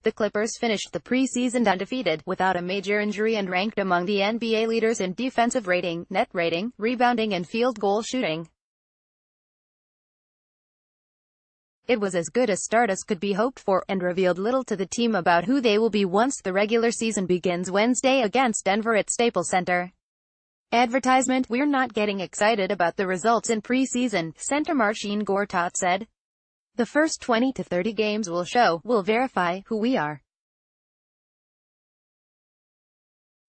The Clippers finished the preseason undefeated, without a major injury and ranked among the NBA leaders in defensive rating, net rating, rebounding and field goal shooting. It was as good a start as could be hoped for, and revealed little to the team about who they will be once the regular season begins Wednesday against Denver at Staples Center. Advertisement: We're not getting excited about the results in preseason, center Marcin Gortat said. The first 20 to 30 games will verify who we are.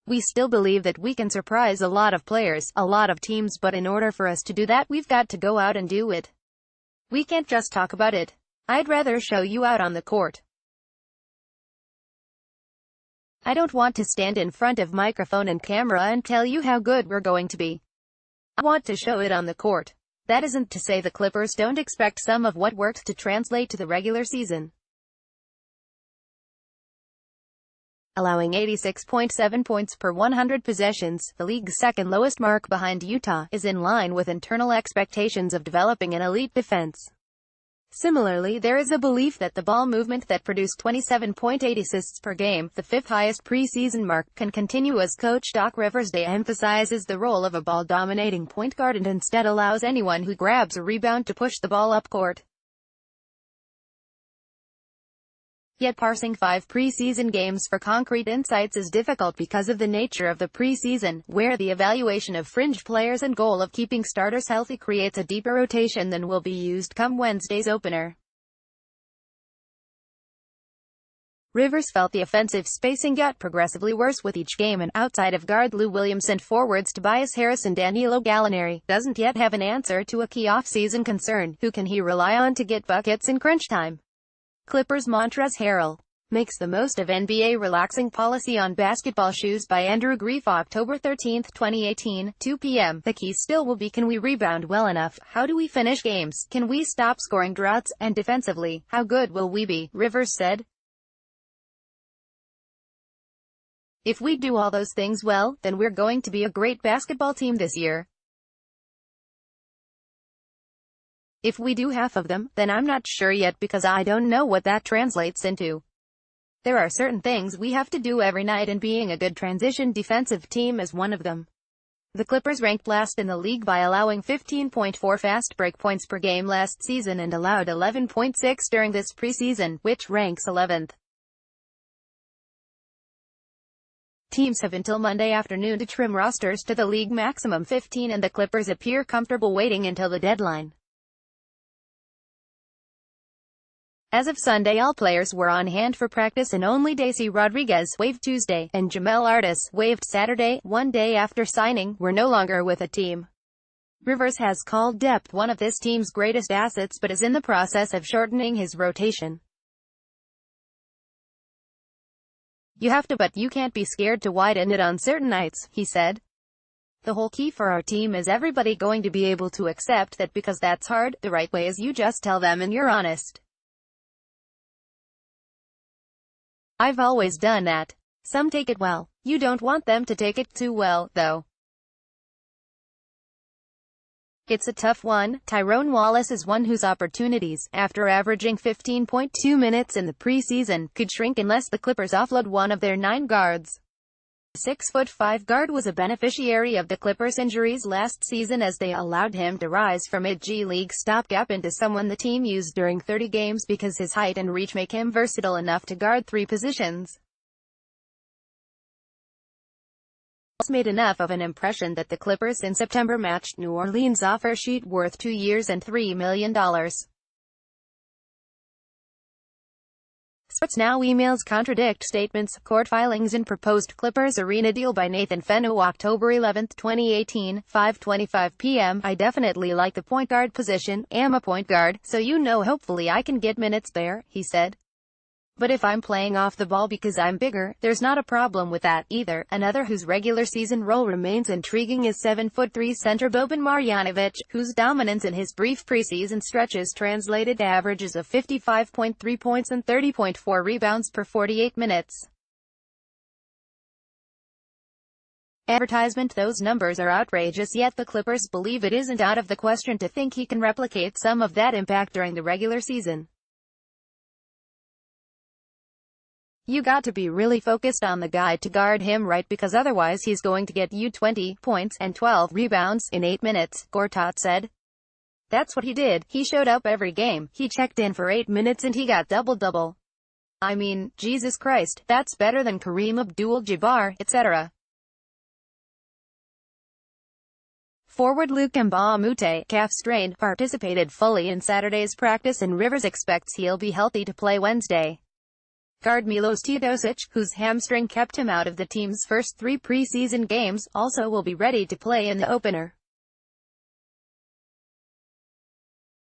We still believe that we can surprise a lot of players, a lot of teams, but in order for us to do that, we've got to go out and do it. We can't just talk about it. I'd rather show you out on the court. I don't want to stand in front of microphone and camera and tell you how good we're going to be. I want to show it on the court. That isn't to say the Clippers don't expect some of what worked to translate to the regular season. Allowing 86.7 points per 100 possessions, the league's second lowest mark behind Utah, is in line with internal expectations of developing an elite defense. Similarly, there is a belief that the ball movement that produced 27.8 assists per game, the fifth highest preseason mark, can continue as coach Doc Rivers de-emphasizes the role of a ball-dominating point guard and instead allows anyone who grabs a rebound to push the ball up court. Yet parsing 5 preseason games for concrete insights is difficult because of the nature of the preseason, where the evaluation of fringe players and goal of keeping starters healthy creates a deeper rotation than will be used come Wednesday's opener. Rivers felt the offensive spacing got progressively worse with each game, and outside of guard Lou Williams and forwards Tobias Harris and Danilo Gallinari, doesn't yet have an answer to a key off-season concern: who can he rely on to get buckets in crunch time? Clippers Montrezl Harrell makes the most of NBA relaxing policy on basketball shoes by Andrew Grief, October 13, 2018, 2 p.m. The key still will be: can we rebound well enough? How do we finish games? Can we stop scoring droughts? And defensively, how good will we be? Rivers said. If we do all those things well, then we're going to be a great basketball team this year. If we do half of them, then I'm not sure yet because I don't know what that translates into. There are certain things we have to do every night, and being a good transition defensive team is one of them. The Clippers ranked last in the league by allowing 15.4 fast break points per game last season and allowed 11.6 during this preseason, which ranks 11th. Teams have until Monday afternoon to trim rosters to the league maximum 15, and the Clippers appear comfortable waiting until the deadline. As of Sunday, all players were on hand for practice, and only Daisy Rodriguez, waived Tuesday, and Jamel Artis, waived Saturday, one day after signing, were no longer with a team. Rivers has called depth one of this team's greatest assets, but is in the process of shortening his rotation. You have to, but you can't be scared to widen it on certain nights, he said. The whole key for our team is everybody going to be able to accept that, because that's hard. The right way is you just tell them and you're honest. I've always done that. Some take it well. You don't want them to take it too well, though. It's a tough one. Tyrone Wallace is one whose opportunities, after averaging 15.2 minutes in the preseason, could shrink unless the Clippers offload one of their 9 guards. The 6'5" guard was a beneficiary of the Clippers' injuries last season, as they allowed him to rise from a G League stopgap into someone the team used during 30 games because his height and reach make him versatile enough to guard 3 positions. Made enough of an impression that the Clippers in September matched New Orleans' offer sheet worth 2 years and $3 million. Sports Now emails contradict statements. Court filings in proposed Clippers Arena deal by Nathan Fenno, October 11, 2018, 5:25 p.m. I definitely like the point guard position. Am a point guard, so hopefully I can get minutes there, he said. But if I'm playing off the ball because I'm bigger, there's not a problem with that, either. Another whose regular season role remains intriguing is 7'3" center Boban Marjanovic, whose dominance in his brief preseason stretches translated to averages of 55.3 points and 30.4 rebounds per 48 minutes. Advertisement: Those numbers are outrageous, yet the Clippers believe it isn't out of the question to think he can replicate some of that impact during the regular season. You got to be really focused on the guy to guard him right, because otherwise he's going to get you 20 points and 12 rebounds in 8 minutes, Gortat said. That's what he did. He showed up every game. He checked in for 8 minutes and he got double-double. I mean, Jesus Christ, that's better than Kareem Abdul-Jabbar, etc. Forward Luc Mbah a Moute, calf strain, participated fully in Saturday's practice and Rivers expects he'll be healthy to play Wednesday. Guard Milos Teodosic, whose hamstring kept him out of the team's first 3 preseason games, also will be ready to play in the opener.